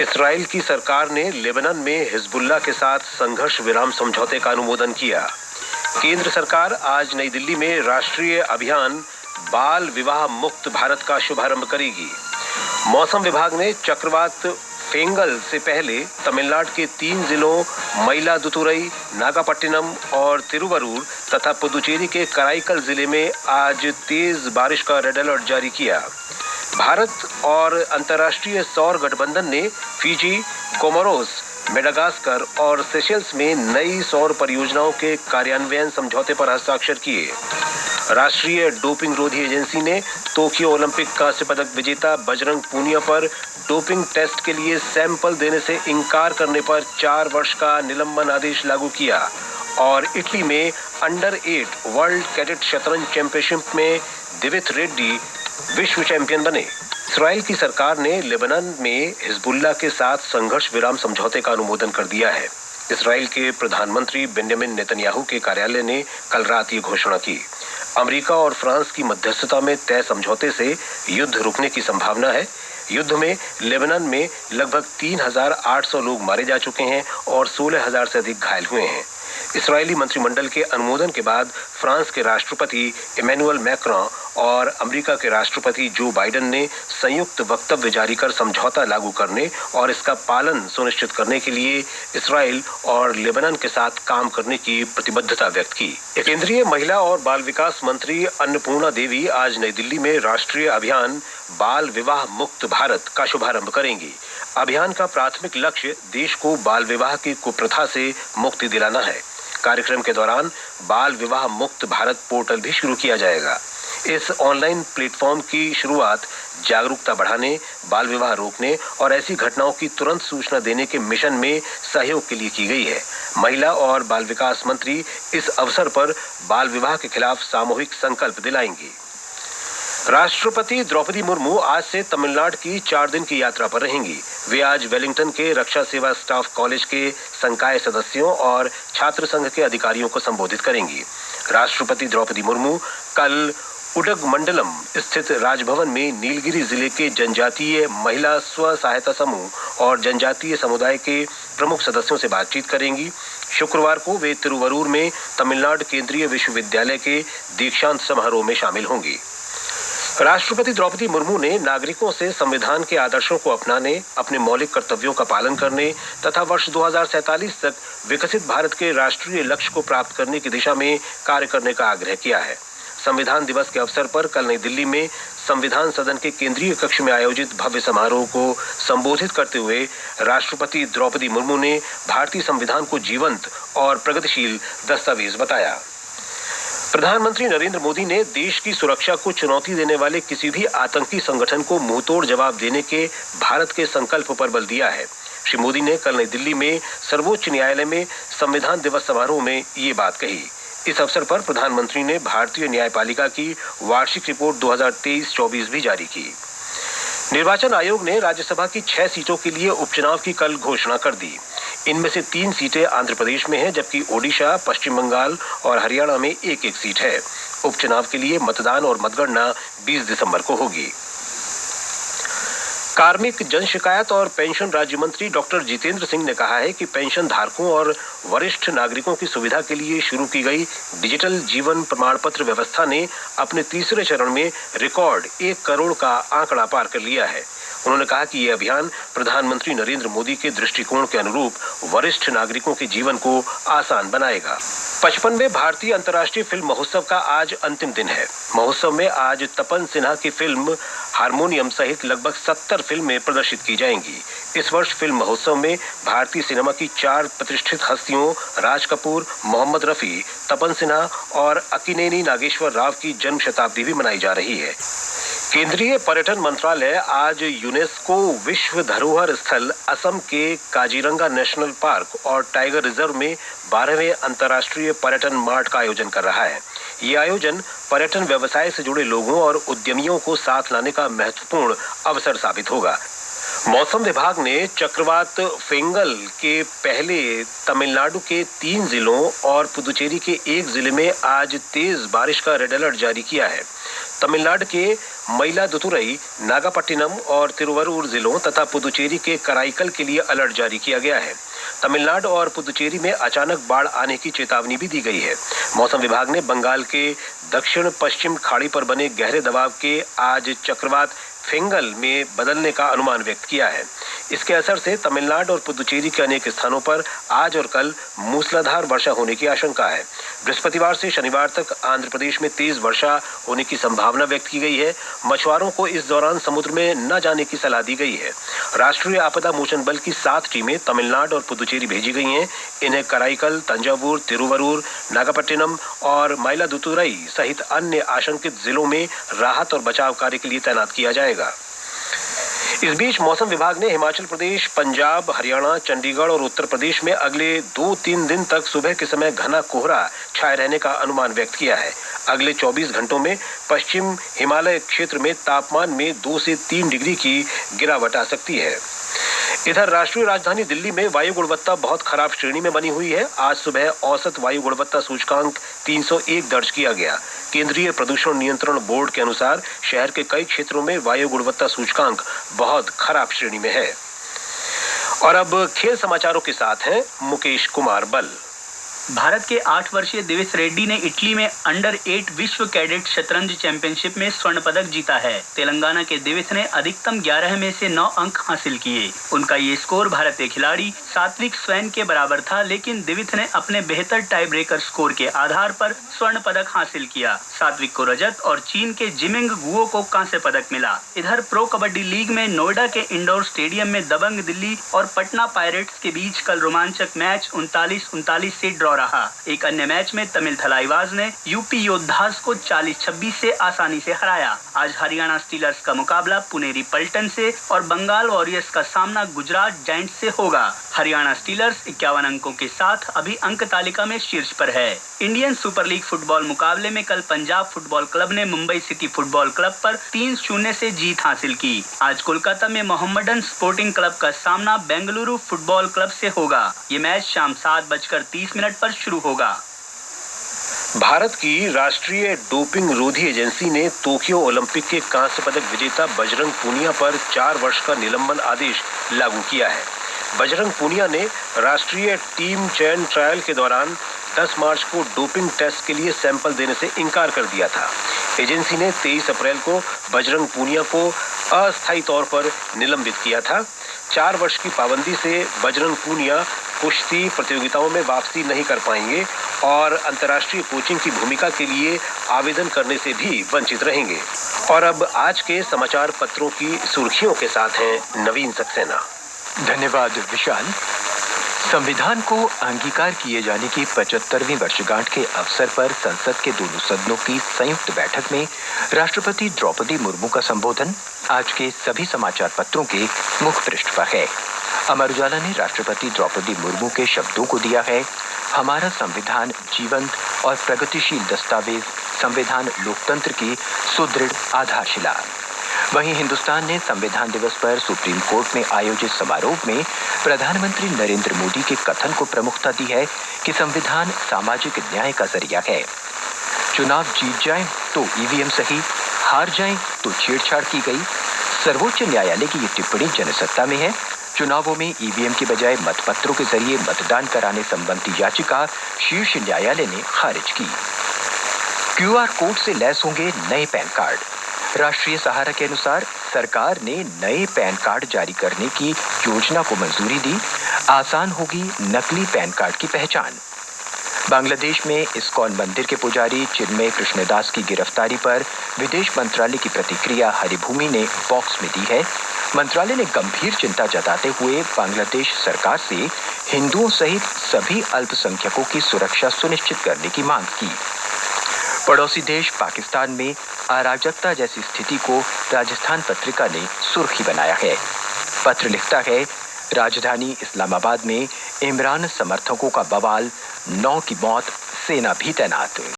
Israel की सरकार ने लेबनान में हिजबुल्लाह के साथ संघर्ष विराम समझौते का अनुमोदन किया। केंद्र सरकार आज नई दिल्ली में राष्ट्रीय अभियान बाल विवाह मुक्त भारत का शुभारंभ करेगी। मौसम विभाग ने चक्रवात फेंगल से पहले तमिलनाडु के 3 जिलों मयिलादुतुरई, नागापट्टिनम और तिरुवरूर तथा पुदुचेरी के कराईकल जिले में आज तेज बारिश का रेड अलर्ट जारी किया। भारत और अंतर्राष्ट्रीय सौर गठबंधन ने फिजी, कोमोरोस, मेडागास्कर और सेशेल्स में नई सौर परियोजनाओं के कार्यान्वयन समझौते पर हस्ताक्षर किए। राष्ट्रीय डोपिंग रोधी एजेंसी ने टोक्यो ओलंपिक कांस्य पदक विजेता बजरंग पूनिया पर डोपिंग टेस्ट के लिए सैंपल देने से इनकार करने पर 4 वर्ष का निलंबन आदेश लागू किया। और इटली में अंडर 8 वर्ल्ड कैडेट शतरंज चैंपियनशिप में दिविथ रेड्डी विश्व चैंपियन बने। इसराइल की सरकार ने लेबनान में हिजबुल्लाह के साथ संघर्ष विराम समझौते का अनुमोदन कर दिया है। इसराइल के प्रधानमंत्री बेंजामिन नेतन्याहू के कार्यालय ने कल रात ये घोषणा की। अमेरिका और फ्रांस की मध्यस्थता में तय समझौते से युद्ध रुकने की संभावना है। युद्ध में लेबनान में लगभग 3,800 लोग मारे जा चुके हैं और 16,000 से अधिक घायल हुए हैं। इस्राएली मंत्रिमंडल के अनुमोदन के बाद फ्रांस के राष्ट्रपति इमैनुअल मैक्रों और अमेरिका के राष्ट्रपति जो बाइडेन ने संयुक्त वक्तव्य जारी कर समझौता लागू करने और इसका पालन सुनिश्चित करने के लिए इस्राएल और लेबनान के साथ काम करने की प्रतिबद्धता व्यक्त की। केंद्रीय महिला और बाल विकास मंत्री अन्नपूर्णा देवी आज नई दिल्ली में राष्ट्रीय अभियान बाल विवाह मुक्त भारत का शुभारंभ करेंगी। अभियान का प्राथमिक लक्ष्य देश को बाल विवाह की कुप्रथा से मुक्ति दिलाना है। कार्यक्रम के दौरान बाल विवाह मुक्त भारत पोर्टल भी शुरू किया जाएगा। इस ऑनलाइन प्लेटफॉर्म की शुरुआत जागरूकता बढ़ाने, बाल विवाह रोकने और ऐसी घटनाओं की तुरंत सूचना देने के मिशन में सहयोग के लिए की गई है। महिला और बाल विकास मंत्री इस अवसर पर बाल विवाह के खिलाफ सामूहिक संकल्प दिलाएंगी। राष्ट्रपति द्रौपदी मुर्मू आज से तमिलनाडु की 4 दिन की यात्रा पर रहेंगी। वे आज वेलिंगटन के रक्षा सेवा स्टाफ कॉलेज के संकाय सदस्यों और छात्र संघ के अधिकारियों को संबोधित करेंगी। राष्ट्रपति द्रौपदी मुर्मू कल उडगमंडलम स्थित राजभवन में नीलगिरी जिले के जनजातीय महिला स्व सहायता समूह और जनजातीय समुदाय के प्रमुख सदस्यों से बातचीत करेंगी। शुक्रवार को वे तिरुवरूर में तमिलनाडु केंद्रीय विश्वविद्यालय के दीक्षांत समारोह में शामिल होंगी। राष्ट्रपति द्रौपदी मुर्मू ने नागरिकों से संविधान के आदर्शों को अपनाने, अपने मौलिक कर्तव्यों का पालन करने तथा वर्ष 2047 तक विकसित भारत के राष्ट्रीय लक्ष्य को प्राप्त करने की दिशा में कार्य करने का आग्रह किया है। संविधान दिवस के अवसर पर कल नई दिल्ली में संविधान सदन के केंद्रीय कक्ष में आयोजित भव्य समारोह को संबोधित करते हुए राष्ट्रपति द्रौपदी मुर्मू ने भारतीय संविधान को जीवंत और प्रगतिशील दस्तावेज बताया। प्रधानमंत्री नरेंद्र मोदी ने देश की सुरक्षा को चुनौती देने वाले किसी भी आतंकी संगठन को मुंहतोड़ जवाब देने के भारत के संकल्प पर बल दिया है। श्री मोदी ने कल नई दिल्ली में सर्वोच्च न्यायालय में संविधान दिवस समारोह में ये बात कही। इस अवसर पर प्रधानमंत्री ने भारतीय न्यायपालिका की वार्षिक रिपोर्ट 2023-24 भी जारी की। निर्वाचन आयोग ने राज्यसभा की 6 सीटों के लिए उपचुनाव की कल घोषणा कर दी। इनमें से 3 सीटें आंध्र प्रदेश में हैं, जबकि ओडिशा, पश्चिम बंगाल और हरियाणा में एक-एक सीट है। उपचुनाव के लिए मतदान और मतगणना 20 दिसंबर को होगी। कार्मिक, जन शिकायत और पेंशन राज्य मंत्री डॉक्टर जितेंद्र सिंह ने कहा है कि पेंशन धारकों और वरिष्ठ नागरिकों की सुविधा के लिए शुरू की गई डिजिटल जीवन प्रमाण पत्र व्यवस्था ने अपने तीसरे चरण में रिकॉर्ड 1 करोड़ का आंकड़ा पार कर लिया है। उन्होंने कहा कि यह अभियान प्रधानमंत्री नरेंद्र मोदी के दृष्टिकोण के अनुरूप वरिष्ठ नागरिकों के जीवन को आसान बनाएगा। 55वें भारतीय अंतर्राष्ट्रीय फिल्म महोत्सव का आज अंतिम दिन है। महोत्सव में आज तपन सिन्हा की फिल्म हारमोनियम सहित लगभग 70 फिल्में प्रदर्शित की जाएंगी। इस वर्ष फिल्म महोत्सव में भारतीय सिनेमा की 4 प्रतिष्ठित हस्तियों राज कपूर, मोहम्मद रफी, तपन सिन्हा और अक्किनेनी नागेश्वर राव की जन्म शताब्दी भी मनाई जा रही है। केंद्रीय पर्यटन मंत्रालय आज यूनेस्को विश्व धरोहर स्थल असम के काजीरंगा नेशनल पार्क और टाइगर रिजर्व में 12वें अंतर्राष्ट्रीय पर्यटन मार्ट का आयोजन कर रहा है। ये आयोजन पर्यटन व्यवसाय से जुड़े लोगों और उद्यमियों को साथ लाने का महत्वपूर्ण अवसर साबित होगा। मौसम विभाग ने चक्रवात फेंगल के पहले तमिलनाडु के 3 जिलों और पुदुचेरी के 1 जिले में आज तेज बारिश का रेड अलर्ट जारी किया है। तमिलनाडु के मयिलादुतुरई, नागापट्टिनम और तिरुवरूर जिलों तथा पुदुचेरी के कराईकल के लिए अलर्ट जारी किया गया है। तमिलनाडु और पुदुचेरी में अचानक बाढ़ आने की चेतावनी भी दी गई है। मौसम विभाग ने बंगाल के दक्षिण पश्चिम खाड़ी पर बने गहरे दबाव के आज चक्रवात फिंगल में बदलने का अनुमान व्यक्त किया है। इसके असर से तमिलनाडु और पुदुचेरी के अनेक स्थानों पर आज और कल मूसलाधार वर्षा होने की आशंका है। बृहस्पतिवार से शनिवार तक आंध्र प्रदेश में तेज वर्षा होने की संभावना व्यक्त की गई है। मछुआरों को इस दौरान समुद्र में न जाने की सलाह दी गई है। राष्ट्रीय आपदा मोचन बल की 7 टीमें तमिलनाडु और पुदुचेरी भेजी गई हैं। इन्हें कराईकल, तंजावुर, तिरुवरूर, नागापट्टिनम और मयिलादुतुरई सहित अन्य आशंकित जिलों में राहत और बचाव कार्य के लिए तैनात किया जाएगा। इस बीच मौसम विभाग ने हिमाचल प्रदेश, पंजाब, हरियाणा, चंडीगढ़ और उत्तर प्रदेश में अगले 2-3 दिन तक सुबह के समय घना कोहरा छाए रहने का अनुमान व्यक्त किया है। अगले 24 घंटों में पश्चिम हिमालय क्षेत्र में तापमान में 2 से 3 डिग्री की गिरावट आ सकती है। इधर राष्ट्रीय राजधानी दिल्ली में वायु गुणवत्ता बहुत खराब श्रेणी में बनी हुई है। आज सुबह औसत वायु गुणवत्ता सूचकांक 301 दर्ज किया गया। केंद्रीय प्रदूषण नियंत्रण बोर्ड के अनुसार शहर के कई क्षेत्रों में वायु गुणवत्ता सूचकांक बहुत खराब श्रेणी में है। और अब खेल समाचारों के साथ हैं मुकेश कुमार बल। भारत के 8 वर्षीय दिविज रेड्डी ने इटली में अंडर 8 विश्व कैडेट शतरंज चैंपियनशिप में स्वर्ण पदक जीता है। तेलंगाना के दिविज ने अधिकतम 11 में से 9 अंक हासिल किए। उनका ये स्कोर भारतीय खिलाड़ी सात्विक स्वैन के बराबर था, लेकिन दिविज ने अपने बेहतर टाई ब्रेकर स्कोर के आधार पर स्वर्ण पदक हासिल किया। सात्विक को रजत और चीन के जिमिंग गुओ को कांस्य पदक मिला। इधर प्रो कबड्डी लीग में नोएडा के इंडोर स्टेडियम में दबंग दिल्ली और पटना पायरेट्स के बीच कल रोमांचक मैच 39-39 से ड्रॉ रहा। एक अन्य मैच में तमिल थलाइवास ने यूपी योद्धास को 40-26 से आसानी से हराया। आज हरियाणा स्टीलर्स का मुकाबला पुनेरी पल्टन से और बंगाल वॉरियर्स का सामना गुजरात जायंट्स से होगा। हरियाणा स्टीलर्स 51 अंकों के साथ अभी अंक तालिका में शीर्ष पर है। इंडियन सुपर लीग फुटबॉल मुकाबले में कल पंजाब फुटबॉल क्लब ने मुंबई सिटी फुटबॉल क्लब पर 3-0 से जीत हासिल की। आज कोलकाता में मोहम्मडन स्पोर्टिंग क्लब का सामना बेंगलुरु फुटबॉल क्लब से होगा। ये मैच शाम 7:30 पर शुरू होगा। भारत की राष्ट्रीय डोपिंग रोधी एजेंसी ने टोक्यो ओलंपिक के कांस्य पदक विजेता बजरंग पूनिया पर 4 वर्ष का निलंबन आदेश लागू किया है। बजरंग पूनिया ने राष्ट्रीय टीम चयन ट्रायल के दौरान 10 मार्च को डोपिंग टेस्ट के लिए सैंपल देने से इनकार कर दिया था। एजेंसी ने 23 अप्रैल को बजरंग पूनिया को अस्थायी तौर पर निलंबित किया था। 4 वर्ष की पाबंदी से बजरंग पूनिया कुश्ती प्रतियोगिताओं में वापसी नहीं कर पाएंगे और अंतर्राष्ट्रीय कोचिंग की भूमिका के लिए आवेदन करने से भी वंचित रहेंगे। और अब आज के समाचार पत्रों की सुर्खियों के साथ हैं नवीन सक्सेना। धन्यवाद विशाल। संविधान को अंगीकार किए जाने की 75वीं वर्षगांठ के अवसर पर संसद के दोनों सदनों की संयुक्त बैठक में राष्ट्रपति द्रौपदी मुर्मू का संबोधन आज के सभी समाचार पत्रों के मुख्य पृष्ठ पर है। अमर उजाला ने राष्ट्रपति द्रौपदी मुर्मू के शब्दों को दिया है, हमारा संविधान जीवंत और प्रगतिशील दस्तावेज, संविधान लोकतंत्र की सुदृढ़ आधारशिला। वहीं हिंदुस्तान ने संविधान दिवस पर सुप्रीम कोर्ट में आयोजित समारोह में प्रधानमंत्री नरेंद्र मोदी के कथन को प्रमुखता दी है कि संविधान सामाजिक न्याय का जरिया है। चुनाव जीत जाए तो ईवीएम सही, हार जाए तो छेड़छाड़ की गई। सर्वोच्च न्यायालय की ये टिप्पणी जनसत्ता में है। चुनावों में ईवीएम के बजाय मतपत्रों के जरिए मतदान कराने संबंधी याचिका शीर्ष न्यायालय ने खारिज की। क्यूआर कोड से लैस होंगे नए पैन कार्ड। राष्ट्रीय सहारा के अनुसार सरकार ने नए पैन कार्ड जारी करने की योजना को मंजूरी दी। आसान होगी नकली पैन कार्ड की पहचान। बांग्लादेश में इस्कॉन मंदिर के पुजारी चिन्मय कृष्णदास की गिरफ्तारी पर विदेश मंत्रालय की प्रतिक्रिया हरिभूमि ने बॉक्स में दी है। मंत्रालय ने गंभीर चिंता जताते हुए बांग्लादेश सरकार से हिंदुओं सहित सभी अल्पसंख्यकों की सुरक्षा सुनिश्चित करने की मांग की। पड़ोसी देश पाकिस्तान में अराजकता जैसी स्थिति को राजस्थान पत्रिका ने सुर्खी बनाया है। पत्र लिखता है, राजधानी इस्लामाबाद में इमरान समर्थकों का बवाल, 9 की मौत, सेना भी तैनात।